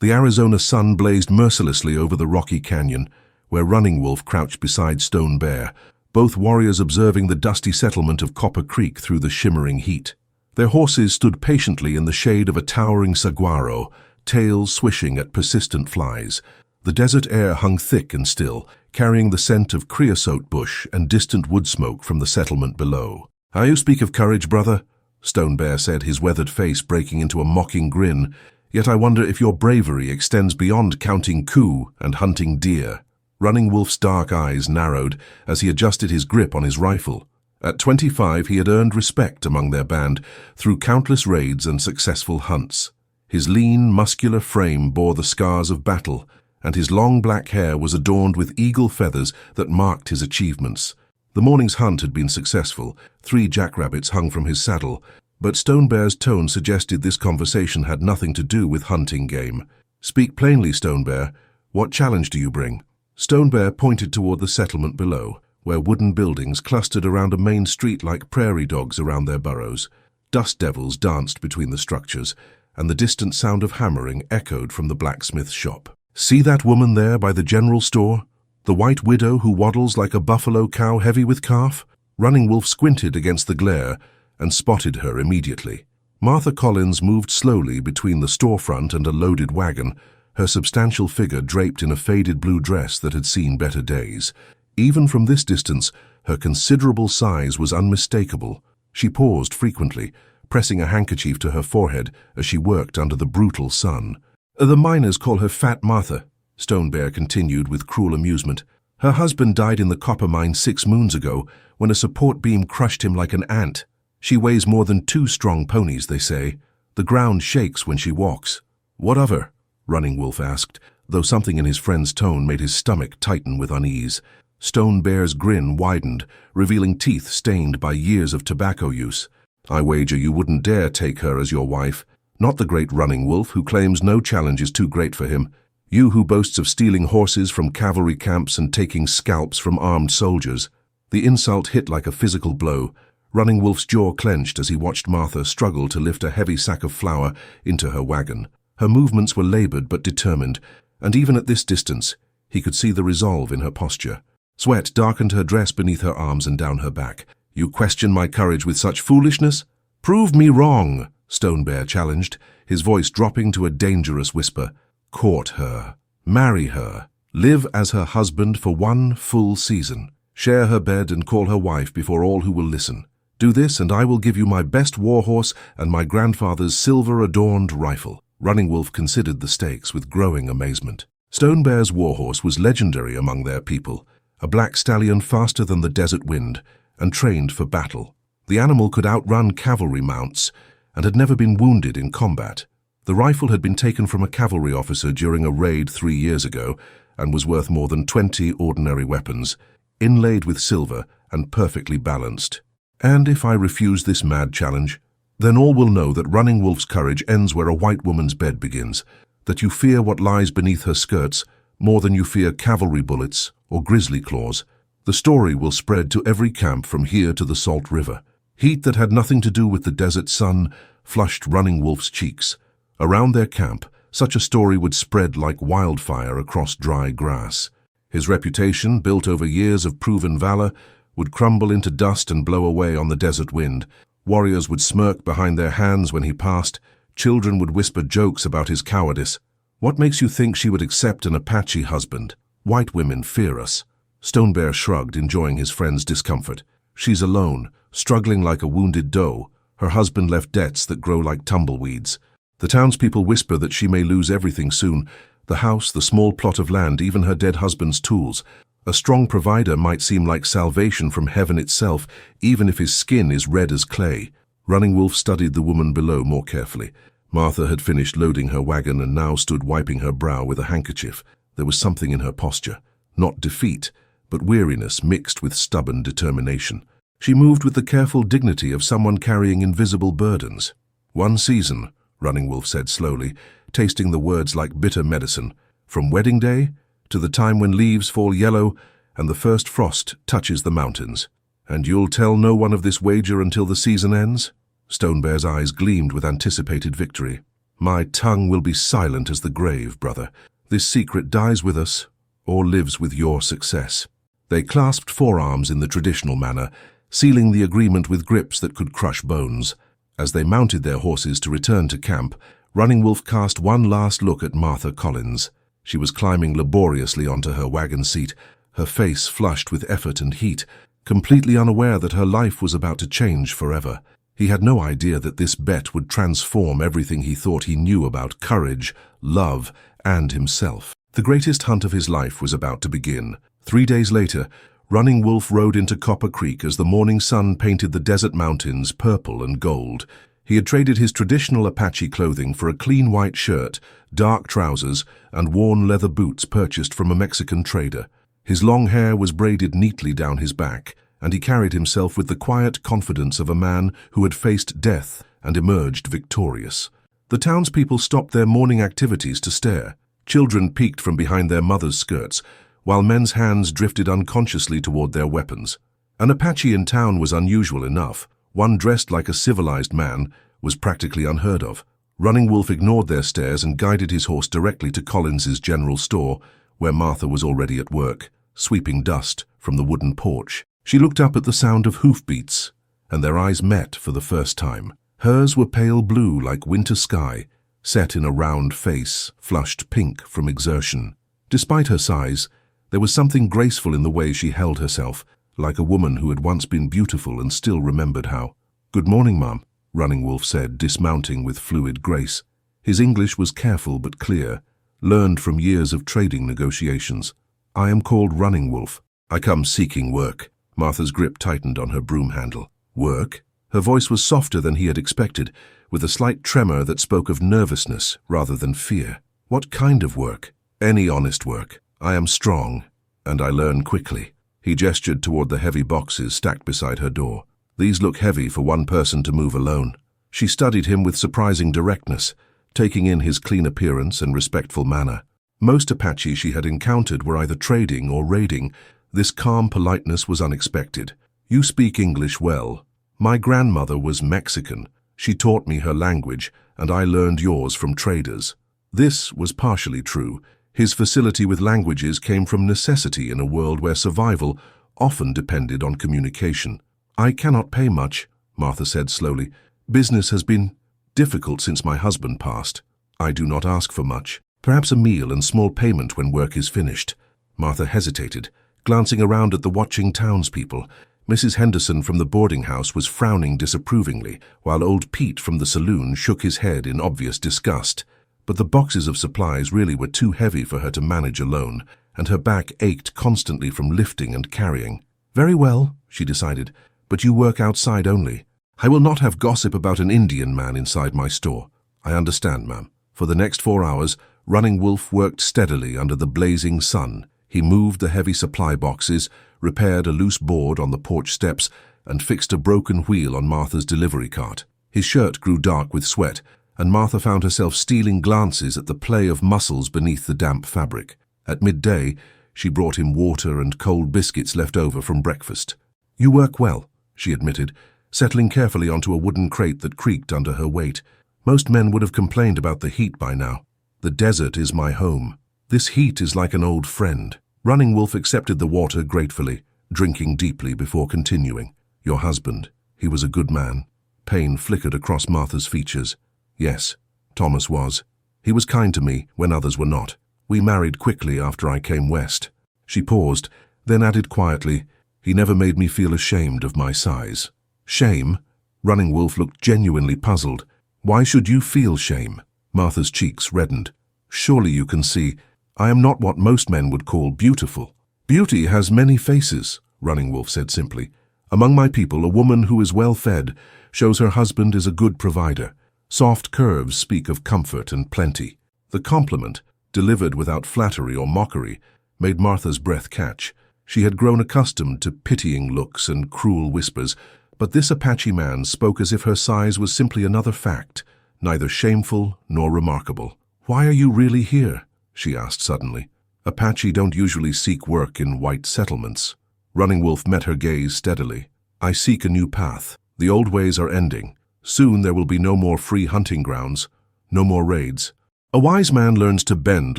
The Arizona sun blazed mercilessly over the rocky canyon, where Running Wolf crouched beside Stone Bear, both warriors observing the dusty settlement of Copper Creek through the shimmering heat. Their horses stood patiently in the shade of a towering saguaro, tails swishing at persistent flies. The desert air hung thick and still, carrying the scent of creosote bush and distant wood smoke from the settlement below. "You speak of courage, brother," Stone Bear said, his weathered face breaking into a mocking grin. "Yet I wonder if your bravery extends beyond counting coup and hunting deer." Running Wolf's dark eyes narrowed as he adjusted his grip on his rifle. At 25, he had earned respect among their band through countless raids and successful hunts. His lean, muscular frame bore the scars of battle, and his long black hair was adorned with eagle feathers that marked his achievements. The morning's hunt had been successful. 3 jackrabbits hung from his saddle, but Stone Bear's tone suggested this conversation had nothing to do with hunting game. "Speak plainly, Stone Bear. What challenge do you bring?" Stone Bear pointed toward the settlement below, where wooden buildings clustered around a main street like prairie dogs around their burrows. Dust devils danced between the structures, and the distant sound of hammering echoed from the blacksmith's shop. "See that woman there by the general store? The white widow who waddles like a buffalo cow heavy with calf?" Running Wolf squinted against the glare and spotted her immediately. Martha Collins moved slowly between the storefront and a loaded wagon, her substantial figure draped in a faded blue dress that had seen better days. Even from this distance, her considerable size was unmistakable. She paused frequently, pressing a handkerchief to her forehead as she worked under the brutal sun. "The miners call her Fat Martha," Stone Bear continued with cruel amusement. "Her husband died in the copper mine 6 moons ago when a support beam crushed him like an ant. She weighs more than 2 strong ponies, they say. The ground shakes when she walks." "What of her?" Running Wolf asked, though something in his friend's tone made his stomach tighten with unease. Stone Bear's grin widened, revealing teeth stained by years of tobacco use. "I wager you wouldn't dare take her as your wife. Not the great Running Wolf, who claims no challenge is too great for him. You who boasts of stealing horses from cavalry camps and taking scalps from armed soldiers." The insult hit like a physical blow. Running Wolf's jaw clenched as he watched Martha struggle to lift a heavy sack of flour into her wagon. Her movements were labored but determined, and even at this distance, he could see the resolve in her posture. Sweat darkened her dress beneath her arms and down her back. "You question my courage with such foolishness? Prove me wrong," Stone Bear challenged, his voice dropping to a dangerous whisper. "Court her. Marry her. Live as her husband for 1 full season. Share her bed and call her wife before all who will listen. Do this and I will give you my best warhorse and my grandfather's silver-adorned rifle." Running Wolf considered the stakes with growing amazement. Stone Bear's warhorse was legendary among their people, a black stallion faster than the desert wind and trained for battle. The animal could outrun cavalry mounts and had never been wounded in combat. The rifle had been taken from a cavalry officer during a raid 3 years ago and was worth more than 20 ordinary weapons, inlaid with silver and perfectly balanced. "And if I refuse this mad challenge, then all will know that Running Wolf's courage ends where a white woman's bed begins, that you fear what lies beneath her skirts more than you fear cavalry bullets or grizzly claws. The story will spread to every camp from here to the Salt River." Heat that had nothing to do with the desert sun flushed Running Wolf's cheeks. Around their camp, such a story would spread like wildfire across dry grass. His reputation, built over years of proven valor, would crumble into dust and blow away on the desert wind. Warriors would smirk behind their hands when he passed. Children would whisper jokes about his cowardice. "What makes you think she would accept an Apache husband? White women fear us." Stone Bear shrugged, enjoying his friend's discomfort. "She's alone, struggling like a wounded doe. Her husband left debts that grow like tumbleweeds. The townspeople whisper that she may lose everything soon, the house, the small plot of land, even her dead husband's tools. A strong provider might seem like salvation from heaven itself, even if his skin is red as clay." Running Wolf studied the woman below more carefully. Martha had finished loading her wagon and now stood wiping her brow with a handkerchief. There was something in her posture, not defeat, but weariness mixed with stubborn determination. She moved with the careful dignity of someone carrying invisible burdens. "1 season," Running Wolf said slowly, tasting the words like bitter medicine, "from wedding day to the time when leaves fall yellow and the first frost touches the mountains. And you'll tell no one of this wager until the season ends?" Stone Bear's eyes gleamed with anticipated victory. My tongue will be silent as the grave, brother. This secret dies with us, or lives with your success." They clasped forearms in the traditional manner, sealing the agreement with grips that could crush bones. As they mounted their horses to return to camp, Running Wolf cast one last look at Martha Collins. She was climbing laboriously onto her wagon seat, her face flushed with effort and heat, completely unaware that her life was about to change forever. He had no idea that this bet would transform everything he thought he knew about courage, love, and himself. The greatest hunt of his life was about to begin. 3 days later, Running Wolf rode into Copper Creek as the morning sun painted the desert mountains purple and gold. He had traded his traditional Apache clothing for a clean white shirt, dark trousers, and worn leather boots purchased from a Mexican trader. His long hair was braided neatly down his back, and he carried himself with the quiet confidence of a man who had faced death and emerged victorious. The townspeople stopped their morning activities to stare. Children peeked from behind their mothers' skirts, while men's hands drifted unconsciously toward their weapons. An Apache in town was unusual enough. One dressed like a civilized man was practically unheard of. Running Wolf ignored their stares and guided his horse directly to Collins's general store, where Martha was already at work, sweeping dust from the wooden porch. She looked up at the sound of hoofbeats, and their eyes met for the first time. Hers were pale blue like winter sky, set in a round face, flushed pink from exertion. Despite her size, there was something graceful in the way she held herself, like a woman who had once been beautiful and still remembered how. "Good morning, Mum," Running Wolf said, dismounting with fluid grace. His English was careful but clear, learned from years of trading negotiations. "I am called Running Wolf. I come seeking work." Martha's grip tightened on her broom handle. "Work?" Her voice was softer than he had expected, with a slight tremor that spoke of nervousness rather than fear. "What kind of work?" "Any honest work. I am strong, and I learn quickly." He gestured toward the heavy boxes stacked beside her door. "These look heavy for one person to move alone." She studied him with surprising directness, taking in his clean appearance and respectful manner. Most Apache she had encountered were either trading or raiding. This calm politeness was unexpected. "You speak English well. My grandmother was Mexican. She taught me her language, and I learned yours from traders." This was partially true. His facility with languages came from necessity in a world where survival often depended on communication. "I cannot pay much," Martha said slowly. "Business has been difficult since my husband passed. I do not ask for much. Perhaps a meal and small payment when work is finished." Martha hesitated, glancing around at the watching townspeople. Mrs. Henderson from the boarding house was frowning disapprovingly, while old Pete from the saloon shook his head in obvious disgust. But the boxes of supplies really were too heavy for her to manage alone, and her back ached constantly from lifting and carrying. "Very well," she decided, "but you work outside only. I will not have gossip about an Indian man inside my store." "I understand, ma'am." For the next 4 hours, Running Wolf worked steadily under the blazing sun. He moved the heavy supply boxes, repaired a loose board on the porch steps, and fixed a broken wheel on Martha's delivery cart. His shirt grew dark with sweat, and Martha found herself stealing glances at the play of muscles beneath the damp fabric. At midday, she brought him water and cold biscuits left over from breakfast. "You work well," she admitted, settling carefully onto a wooden crate that creaked under her weight. "Most men would have complained about the heat by now. The desert is my home. This heat is like an old friend." Running Wolf accepted the water gratefully, drinking deeply before continuing. "Your husband, he was a good man." Pain flickered across Martha's features. "Yes, Thomas was. He was kind to me when others were not. We married quickly after I came west." She paused, then added quietly, "He never made me feel ashamed of my size." "Shame?" Running Wolf looked genuinely puzzled. "Why should you feel shame?" Martha's cheeks reddened. "Surely you can see, I am not what most men would call beautiful." "Beauty has many faces," Running Wolf said simply. "Among my people, a woman who is well fed shows her husband is a good provider. Soft curves speak of comfort and plenty." The compliment, delivered without flattery or mockery, made Martha's breath catch. She had grown accustomed to pitying looks and cruel whispers, but this Apache man spoke as if her size was simply another fact, neither shameful nor remarkable. "Why are you really here?" she asked suddenly. "Apache don't usually seek work in white settlements." Running Wolf met her gaze steadily. "I seek a new path. The old ways are ending. Soon there will be no more free hunting grounds, No more raids. A wise man learns to bend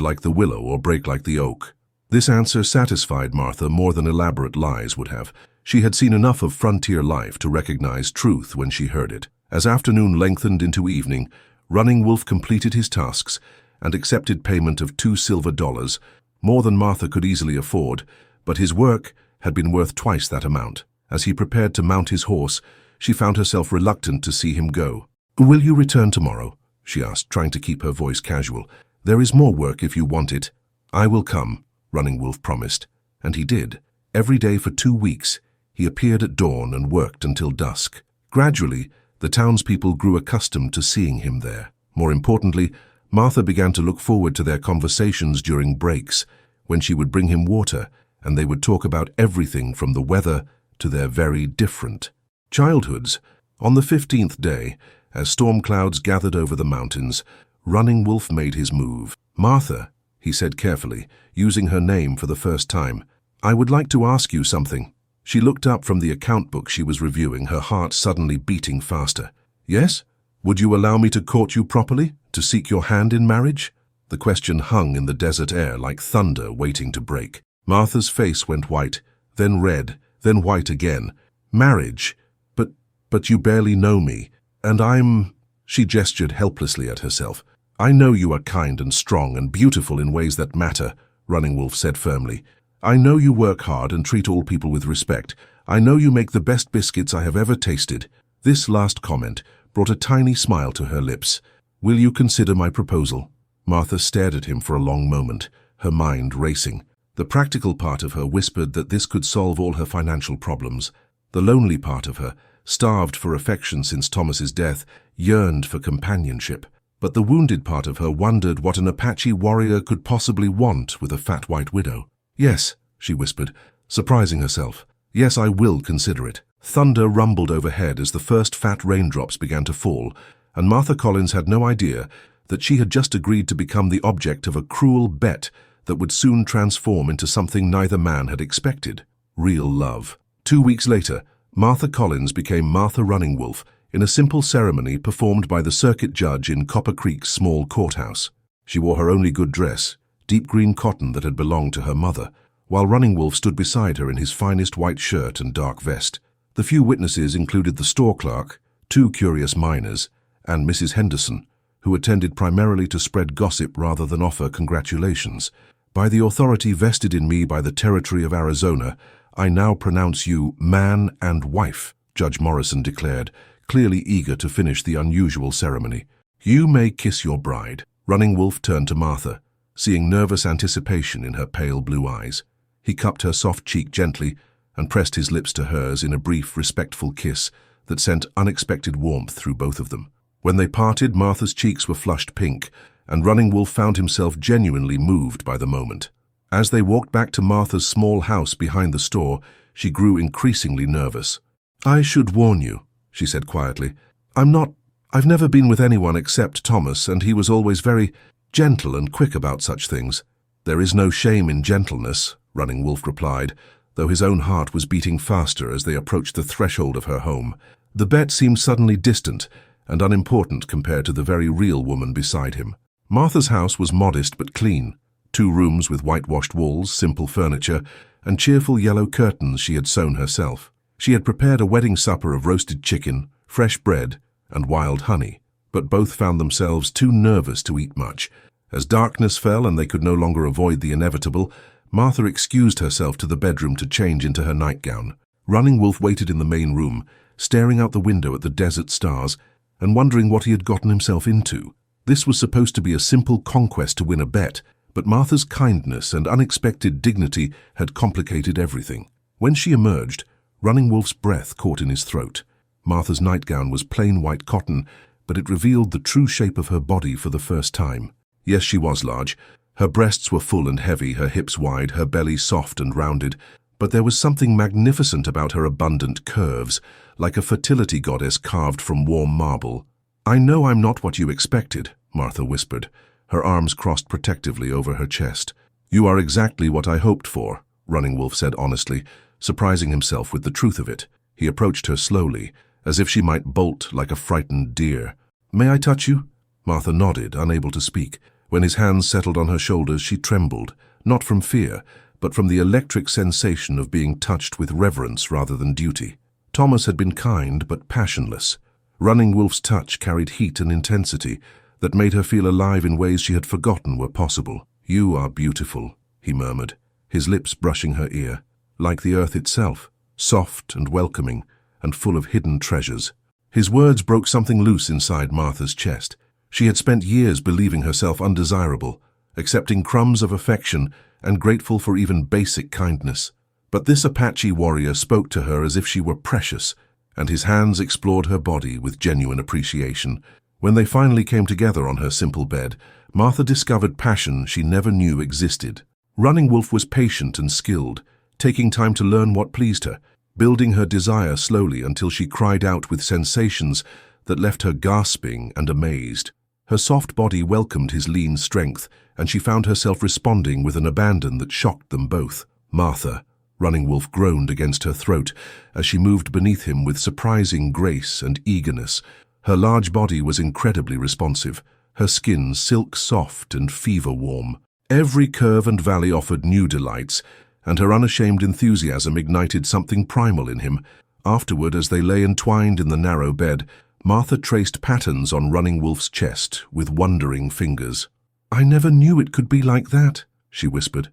like the willow or break like the oak. This answer satisfied Martha more than elaborate lies would have. She had seen enough of frontier life to recognize truth when she heard it. As afternoon lengthened into evening, Running Wolf completed his tasks and accepted payment of $2 silver, more than Martha could easily afford, but his work had been worth twice that amount. As he prepared to mount his horse, she found herself reluctant to see him go. "Will you return tomorrow?" she asked, trying to keep her voice casual. "There is more work if you want it." "I will come," Running Wolf promised, and he did. Every day for 2 weeks, he appeared at dawn and worked until dusk. Gradually, the townspeople grew accustomed to seeing him there. More importantly, Martha began to look forward to their conversations during breaks, when she would bring him water, and they would talk about everything from the weather to their very different childhoods. On the 15th day, as storm clouds gathered over the mountains, Running Wolf made his move. "Martha," he said carefully, using her name for the first time, "I would like to ask you something." She looked up from the account book she was reviewing, her heart suddenly beating faster. "Yes? Would you allow me to court you properly? To seek your hand in marriage?" The question hung in the desert air like thunder waiting to break. Martha's face went white, then red, then white again. "Marriage? But you barely know me, and I'm—" She gestured helplessly at herself. "I know you are kind and strong and beautiful in ways that matter," Running Wolf said firmly. "I know you work hard and treat all people with respect. I know you make the best biscuits I have ever tasted." This last comment brought a tiny smile to her lips. "Will you consider my proposal?" Martha stared at him for a long moment, her mind racing. The practical part of her whispered that this could solve all her financial problems. The lonely part of her, starved for affection since Thomas's death, yearned for companionship. But the wounded part of her wondered what an Apache warrior could possibly want with a fat white widow. "Yes," she whispered, surprising herself. "Yes, I will consider it." Thunder rumbled overhead as the first fat raindrops began to fall, and Martha Collins had no idea that she had just agreed to become the object of a cruel bet that would soon transform into something neither man had expected: real love. 2 weeks later, Martha Collins became Martha Running Wolf in a simple ceremony performed by the circuit judge in Copper Creek's small courthouse. She wore her only good dress, deep green cotton that had belonged to her mother, while Running Wolf stood beside her in his finest white shirt and dark vest. The few witnesses included the store clerk, 2 curious miners, and Mrs. Henderson, who attended primarily to spread gossip rather than offer congratulations. "By the authority vested in me by the territory of Arizona, I now pronounce you man and wife," Judge Morrison declared, clearly eager to finish the unusual ceremony. "You may kiss your bride." Running Wolf turned to Martha, seeing nervous anticipation in her pale blue eyes. He cupped her soft cheek gently and pressed his lips to hers in a brief, respectful kiss that sent unexpected warmth through both of them. When they parted, Martha's cheeks were flushed pink, and Running Wolf found himself genuinely moved by the moment. As they walked back to Martha's small house behind the store, she grew increasingly nervous. "I should warn you," she said quietly. I've never been with anyone except Thomas, and he was always very gentle and quick about such things." "There is no shame in gentleness," Running Wolf replied, though his own heart was beating faster as they approached the threshold of her home. The bet seemed suddenly distant and unimportant compared to the very real woman beside him. Martha's house was modest but clean. 2 rooms with whitewashed walls, simple furniture, and cheerful yellow curtains she had sewn herself. She had prepared a wedding supper of roasted chicken, fresh bread, and wild honey, but both found themselves too nervous to eat much. As darkness fell and they could no longer avoid the inevitable, Martha excused herself to the bedroom to change into her nightgown. Running Wolf waited in the main room, staring out the window at the desert stars and wondering what he had gotten himself into. This was supposed to be a simple conquest to win a bet, but Martha's kindness and unexpected dignity had complicated everything. When she emerged, Running Wolf's breath caught in his throat. Martha's nightgown was plain white cotton, but it revealed the true shape of her body for the first time. Yes, she was large. Her breasts were full and heavy, her hips wide, her belly soft and rounded, but there was something magnificent about her abundant curves, like a fertility goddess carved from warm marble. "I know I'm not what you expected," Martha whispered, her arms crossed protectively over her chest. "You are exactly what I hoped for," Running Wolf said honestly, surprising himself with the truth of it. He approached her slowly, as if she might bolt like a frightened deer. "May I touch you?" Martha nodded, unable to speak. When his hands settled on her shoulders, she trembled, not from fear, but from the electric sensation of being touched with reverence rather than duty. Thomas had been kind but passionless. Running Wolf's touch carried heat and intensity that made her feel alive in ways she had forgotten were possible. "You are beautiful," he murmured, his lips brushing her ear, like the earth itself, soft and welcoming and full of hidden treasures. His words broke something loose inside Martha's chest. She had spent years believing herself undesirable, accepting crumbs of affection and grateful for even basic kindness. But this Apache warrior spoke to her as if she were precious, and his hands explored her body with genuine appreciation. When they finally came together on her simple bed, Martha discovered passion she never knew existed. Running Wolf was patient and skilled, taking time to learn what pleased her, building her desire slowly until she cried out with sensations that left her gasping and amazed. Her soft body welcomed his lean strength, and she found herself responding with an abandon that shocked them both. "Martha," Running Wolf groaned against her throat as she moved beneath him with surprising grace and eagerness. Her large body was incredibly responsive, her skin silk soft and fever warm. Every curve and valley offered new delights, and her unashamed enthusiasm ignited something primal in him. Afterward, as they lay entwined in the narrow bed, Martha traced patterns on Running Wolf's chest with wondering fingers. "I never knew it could be like that," she whispered.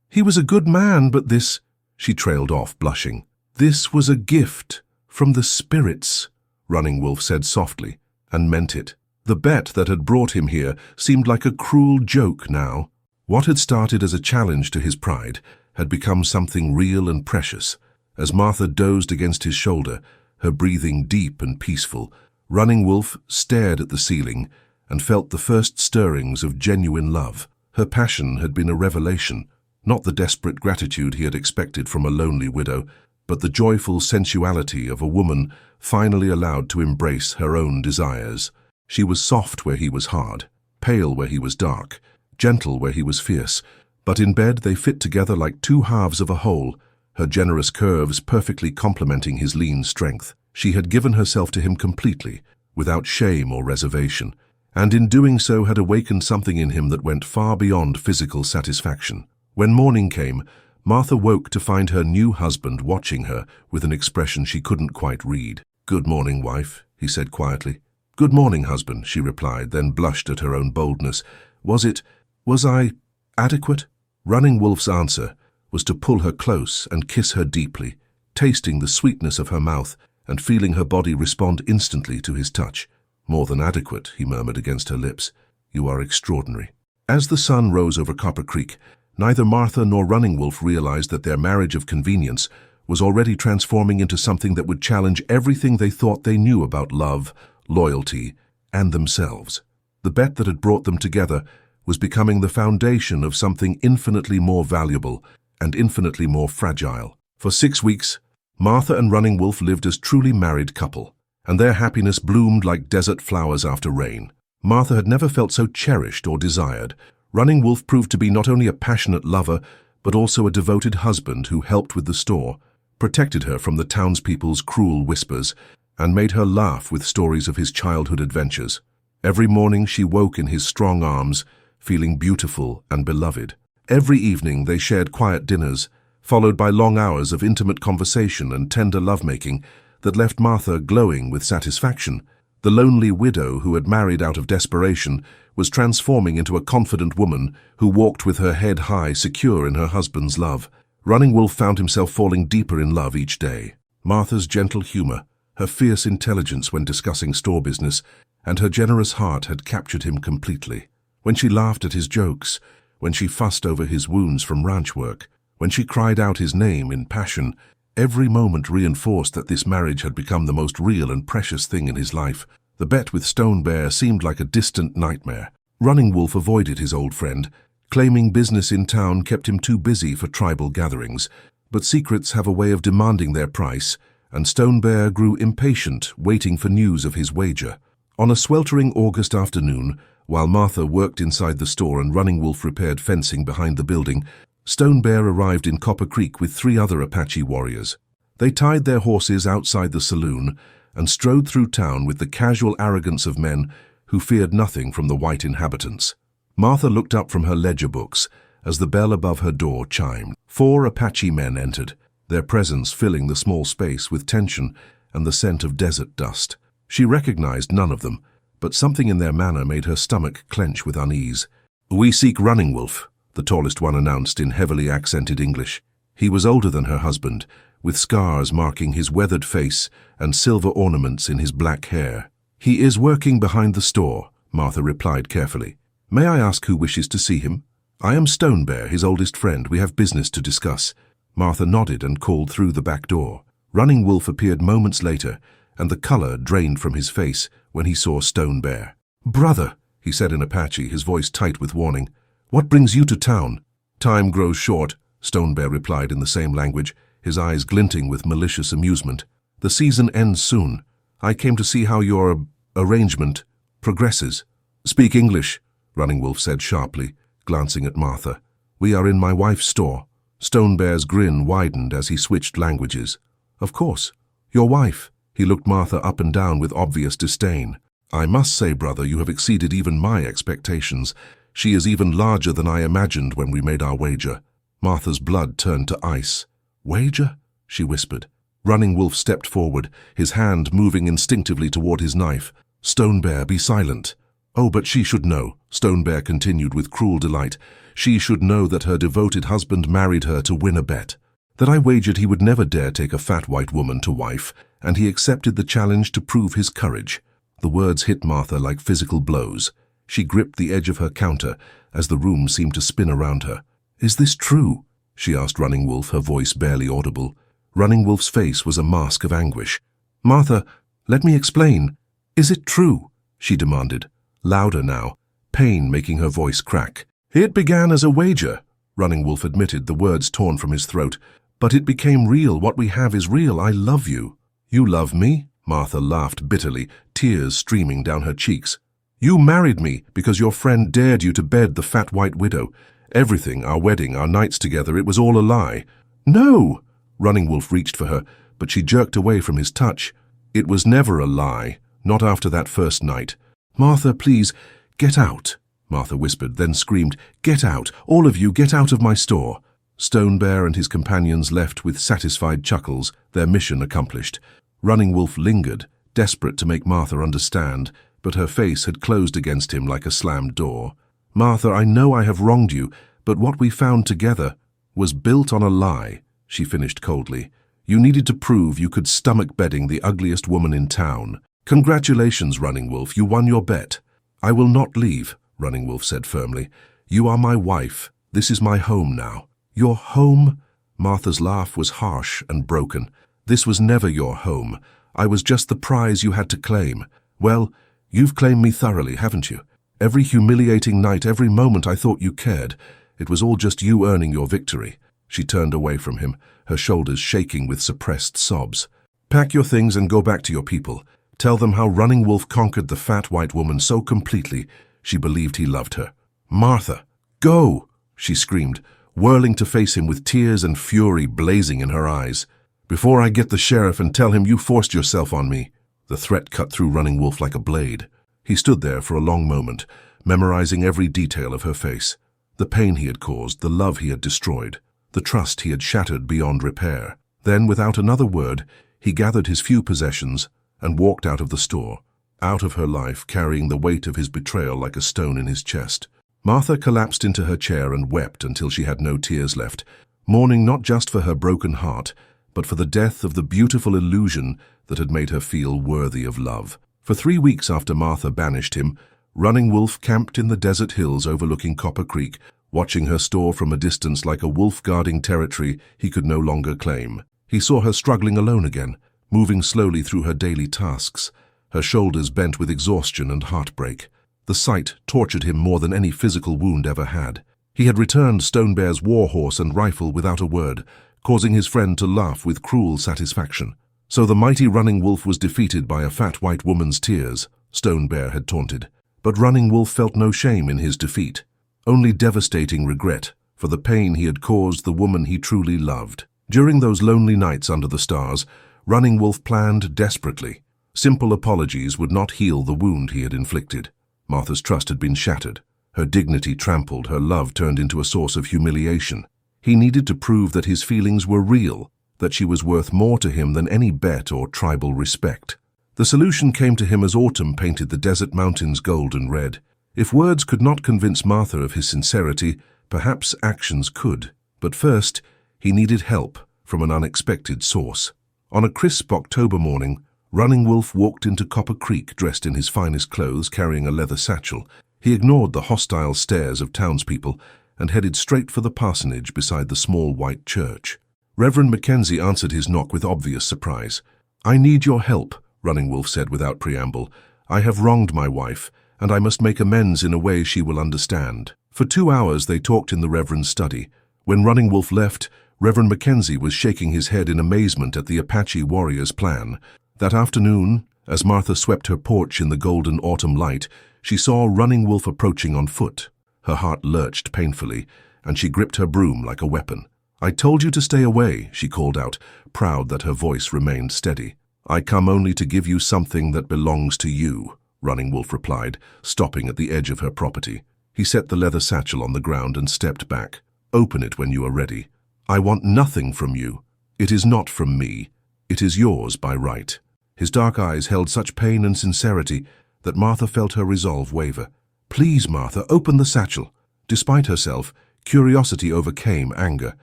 He was a good man, but this—" She trailed off, blushing. "This was a gift from the spirits," Running Wolf said softly, and meant it. The bet that had brought him here seemed like a cruel joke now. What had started as a challenge to his pride had become something real and precious. As Martha dozed against his shoulder, her breathing deep and peaceful, Running Wolf stared at the ceiling and felt the first stirrings of genuine love. Her passion had been a revelation, not the desperate gratitude he had expected from a lonely widow, but the joyful sensuality of a woman finally allowed to embrace her own desires. She was soft where he was hard, pale where he was dark, gentle where he was fierce, but in bed they fit together like two halves of a whole, her generous curves perfectly complementing his lean strength. She had given herself to him completely, without shame or reservation, and in doing so had awakened something in him that went far beyond physical satisfaction. When morning came, Martha woke to find her new husband watching her with an expression she couldn't quite read. "Good morning, wife," he said quietly. "Good morning, husband," she replied, then blushed at her own boldness. Was I adequate?" Running Wolf's answer was to pull her close and kiss her deeply, tasting the sweetness of her mouth and feeling her body respond instantly to his touch. "More than adequate," he murmured against her lips. "You are extraordinary." As the sun rose over Copper Creek, neither Martha nor Running Wolf realized that their marriage of convenience was already transforming into something that would challenge everything they thought they knew about love, loyalty, and themselves. The bet that had brought them together was becoming the foundation of something infinitely more valuable and infinitely more fragile. For 6 weeks, Martha and Running Wolf lived as truly married couple, and their happiness bloomed like desert flowers after rain. Martha had never felt so cherished or desired. Running Wolf proved to be not only a passionate lover, but also a devoted husband who helped with the store, protected her from the townspeople's cruel whispers, and made her laugh with stories of his childhood adventures. Every morning she woke in his strong arms, feeling beautiful and beloved. Every evening they shared quiet dinners, followed by long hours of intimate conversation and tender lovemaking that left Martha glowing with satisfaction. The lonely widow who had married out of desperation was transforming into a confident woman who walked with her head high, secure in her husband's love. Running Wolf found himself falling deeper in love each day. Martha's gentle humor, her fierce intelligence when discussing store business, and her generous heart had captured him completely. When she laughed at his jokes, when she fussed over his wounds from ranch work, when she cried out his name in passion, every moment reinforced that this marriage had become the most real and precious thing in his life. The bet with Stone Bear seemed like a distant nightmare. Running Wolf avoided his old friend, claiming business in town kept him too busy for tribal gatherings. But secrets have a way of demanding their price, and Stone Bear grew impatient, waiting for news of his wager. On a sweltering August afternoon, while Martha worked inside the store and Running Wolf repaired fencing behind the building, Stone Bear arrived in Copper Creek with 3 other Apache warriors. They tied their horses outside the saloon and strode through town with the casual arrogance of men who feared nothing from the white inhabitants. Martha looked up from her ledger books as the bell above her door chimed. 4 Apache men entered, their presence filling the small space with tension and the scent of desert dust. She recognized none of them, but something in their manner made her stomach clench with unease. "We seek Running Wolf," the tallest one announced in heavily accented English. He was older than her husband, with scars marking his weathered face and silver ornaments in his black hair. "He is working behind the store," Martha replied carefully. "May I ask who wishes to see him?" "I am Stonebear, his oldest friend. We have business to discuss." Martha nodded and called through the back door. Running Wolf appeared moments later, and the color drained from his face when he saw Stonebear. "Brother," he said in Apache, his voice tight with warning, "what brings you to town?" "Time grows short," Stonebear replied in the same language, his eyes glinting with malicious amusement. "The season ends soon. I came to see how your arrangement progresses." "Speak English," Running Wolf said sharply, glancing at Martha. "We are in my wife's store." Stonebear's grin widened as he switched languages. "Of course. Your wife." He looked Martha up and down with obvious disdain. "I must say, brother, you have exceeded even my expectations. She is even larger than I imagined when we made our wager." Martha's blood turned to ice. "Wager?" she whispered. Running Wolf stepped forward, his hand moving instinctively toward his knife. "Stonebear, be silent." "Oh, but she should know," Stonebear continued with cruel delight. "She should know that her devoted husband married her to win a bet. That I wagered he would never dare take a fat white woman to wife, and he accepted the challenge to prove his courage." The words hit Martha like physical blows. She gripped the edge of her counter as the room seemed to spin around her. "Is this true?" she asked Running Wolf, her voice barely audible. Running Wolf's face was a mask of anguish. "Martha, let me explain. Is it true?" she demanded, louder now, pain making her voice crack. "It began as a wager," Running Wolf admitted, the words torn from his throat. "But it became real. What we have is real. I love you." "You love me?" Martha laughed bitterly, tears streaming down her cheeks. "You married me because your friend dared you to bed the fat white widow. Everything, our wedding, our nights together, it was all a lie." "No!" Running Wolf reached for her, but she jerked away from his touch. "It was never a lie, not after that first night." "Martha, please, get out," Martha whispered, then screamed, "Get out! All of you, get out of my store!" Stonebear and his companions left with satisfied chuckles, their mission accomplished. Running Wolf lingered, desperate to make Martha understand, but her face had closed against him like a slammed door. "Martha, I know I have wronged you, but what we found together was built on a lie," she finished coldly. "You needed to prove you could stomach bedding the ugliest woman in town. Congratulations, Running Wolf, you won your bet." "I will not leave," Running Wolf said firmly. "You are my wife. This is my home now." "Your home?" Martha's laugh was harsh and broken. "This was never your home. I was just the prize you had to claim. Well, you've claimed me thoroughly, haven't you? Every humiliating night, every moment I thought you cared. It was all just you earning your victory." She turned away from him, her shoulders shaking with suppressed sobs. "Pack your things and go back to your people. Tell them how Running Wolf conquered the fat white woman so completely she believed he loved her." "Martha, go!" she screamed, whirling to face him with tears and fury blazing in her eyes. "Before I get the sheriff and tell him you forced yourself on me." The threat cut through Running Wolf like a blade. He stood there for a long moment, memorizing every detail of her face. The pain he had caused, the love he had destroyed, the trust he had shattered beyond repair. Then, without another word, he gathered his few possessions and walked out of the store, out of her life, carrying the weight of his betrayal like a stone in his chest. Martha collapsed into her chair and wept until she had no tears left, mourning not just for her broken heart, but for the death of the beautiful illusion that had made her feel worthy of love. For 3 weeks after Martha banished him, Running Wolf camped in the desert hills overlooking Copper Creek, watching her store from a distance like a wolf guarding territory he could no longer claim. He saw her struggling alone again, moving slowly through her daily tasks, her shoulders bent with exhaustion and heartbreak. The sight tortured him more than any physical wound ever had. He had returned Stonebear's war horse and rifle without a word, causing his friend to laugh with cruel satisfaction. So the mighty Running Wolf was defeated by a fat white woman's tears, Stonebear had taunted. But Running Wolf felt no shame in his defeat, only devastating regret for the pain he had caused the woman he truly loved. During those lonely nights under the stars, Running Wolf planned desperately. Simple apologies would not heal the wound he had inflicted. Martha's trust had been shattered, her dignity trampled, her love turned into a source of humiliation. He needed to prove that his feelings were real, that she was worth more to him than any bet or tribal respect. The solution came to him as autumn painted the desert mountains gold and red. If words could not convince Martha of his sincerity, perhaps actions could. But first, he needed help from an unexpected source. On a crisp October morning, Running Wolf walked into Copper Creek dressed in his finest clothes, carrying a leather satchel. He ignored the hostile stares of townspeople and headed straight for the parsonage beside the small white church. Reverend Mackenzie answered his knock with obvious surprise. "I need your help," Running Wolf said without preamble. "I have wronged my wife, and I must make amends in a way she will understand." For 2 hours they talked in the Reverend's study. When Running Wolf left, Reverend Mackenzie was shaking his head in amazement at the Apache warrior's plan. That afternoon, as Martha swept her porch in the golden autumn light, she saw Running Wolf approaching on foot. Her heart lurched painfully, and she gripped her broom like a weapon. "I told you to stay away," she called out, proud that her voice remained steady. "I come only to give you something that belongs to you," Running Wolf replied, stopping at the edge of her property. He set the leather satchel on the ground and stepped back. "Open it when you are ready. I want nothing from you. It is not from me. It is yours by right." His dark eyes held such pain and sincerity that Martha felt her resolve waver. "Please, Martha, open the satchel." Despite herself, curiosity overcame anger.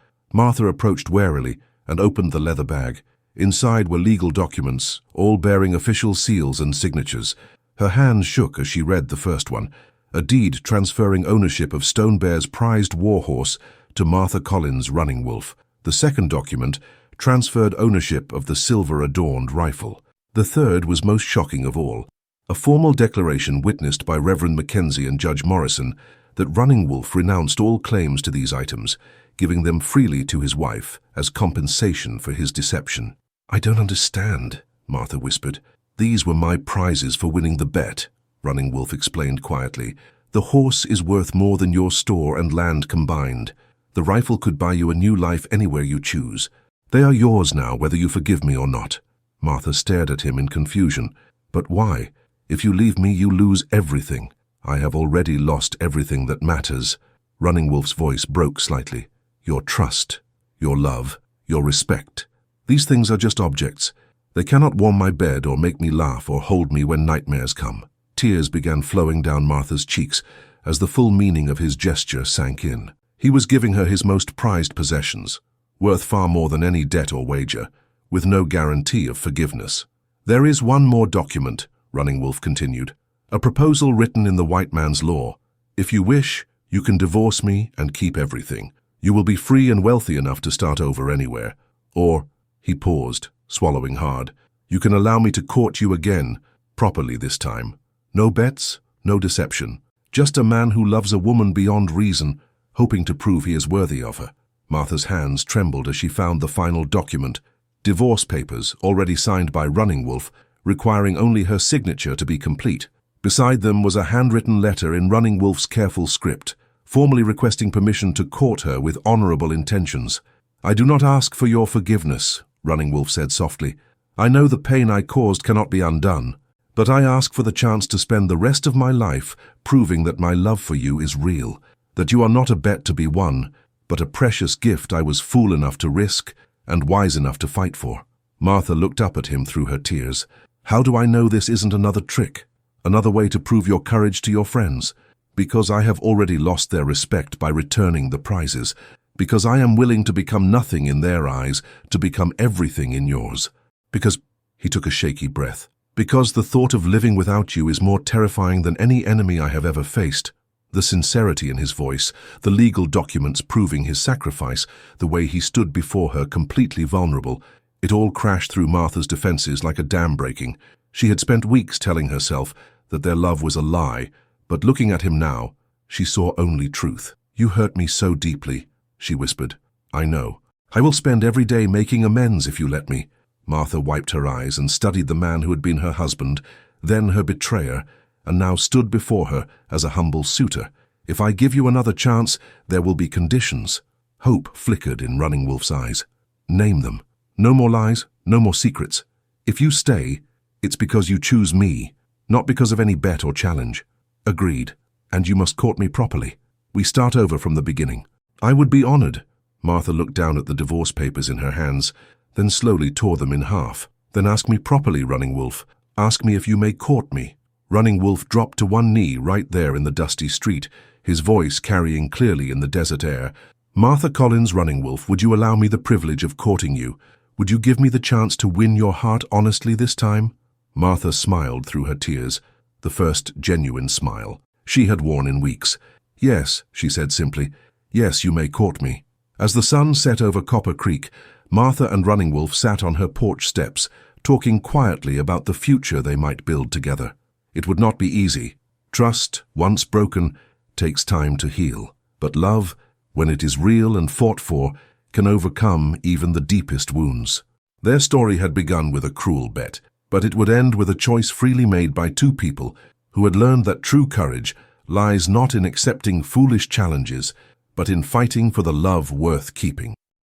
Martha approached warily and opened the leather bag. Inside were legal documents, all bearing official seals and signatures. Her hands shook as she read the first one, a deed transferring ownership of Stone Bear's prized warhorse to Martha Collins Running Wolf. The second document transferred ownership of the silver-adorned rifle. The third was most shocking of all, a formal declaration witnessed by Reverend Mackenzie and Judge Morrison that Running Wolf renounced all claims to these items, giving them freely to his wife as compensation for his deception. "I don't understand," Martha whispered. "These were my prizes for winning the bet," Running Wolf explained quietly. "The horse is worth more than your store and land combined. The rifle could buy you a new life anywhere you choose. They are yours now, whether you forgive me or not." Martha stared at him in confusion. "But why? If you leave me, you lose everything." "I have already lost everything that matters." Running Wolf's voice broke slightly. "Your trust, your love, your respect. These things are just objects. They cannot warm my bed or make me laugh or hold me when nightmares come." Tears began flowing down Martha's cheeks as the full meaning of his gesture sank in. He was giving her his most prized possessions, worth far more than any debt or wager, with no guarantee of forgiveness. "There is one more document," Running Wolf continued, "a proposal written in the white man's law. If you wish, you can divorce me and keep everything. You will be free and wealthy enough to start over anywhere. Or," he paused, swallowing hard, "you can allow me to court you again, properly this time. No bets, no deception. Just a man who loves a woman beyond reason, hoping to prove he is worthy of her." Martha's hands trembled as she found the final document, divorce papers already signed by Running Wolf, requiring only her signature to be complete. Beside them was a handwritten letter in Running Wolf's careful script, formally requesting permission to court her with honorable intentions. "I do not ask for your forgiveness," Running Wolf said softly. "I know the pain I caused cannot be undone, but I ask for the chance to spend the rest of my life proving that my love for you is real, that you are not a bet to be won, but a precious gift I was fool enough to risk and wise enough to fight for." Martha looked up at him through her tears. "How do I know this isn't another trick? Another way to prove your courage to your friends? Because I have already lost their respect by returning the prizes. Because I am willing to become nothing in their eyes, to become everything in yours. Because," he took a shaky breath, "because the thought of living without you is more terrifying than any enemy I have ever faced." The sincerity in his voice, the legal documents proving his sacrifice, the way he stood before her completely vulnerable, it all crashed through Martha's defenses like a dam breaking. She had spent weeks telling herself that their love was a lie, but looking at him now, she saw only truth. "You hurt me so deeply," she whispered. "I know. I will spend every day making amends if you let me." Martha wiped her eyes and studied the man who had been her husband, then her betrayer, and now stood before her as a humble suitor. "If I give you another chance, there will be conditions." Hope flickered in Running Wolf's eyes. "Name them. No more lies, no more secrets. If you stay, it's because you choose me, not because of any bet or challenge." Agreed. And you must court me properly. We start over from the beginning. I would be honored. Martha looked down at the divorce papers in her hands, then slowly tore them in half. Then ask me properly, Running Wolf. Ask me if you may court me. Running Wolf dropped to one knee right there in the dusty street, his voice carrying clearly in the desert air. Martha Collins, Running Wolf, would you allow me the privilege of courting you? Would you give me the chance to win your heart honestly this time? Martha smiled through her tears, the first genuine smile she had worn in weeks. Yes, she said simply. Yes, you may court me. As the sun set over Copper Creek, Martha and Running Wolf sat on her porch steps, talking quietly about the future they might build together. It would not be easy. Trust, once broken, takes time to heal. But love, when it is real and fought for, can overcome even the deepest wounds. Their story had begun with a cruel bet, but it would end with a choice freely made by two people who had learned that true courage lies not in accepting foolish challenges, but in fighting for the love worth keeping.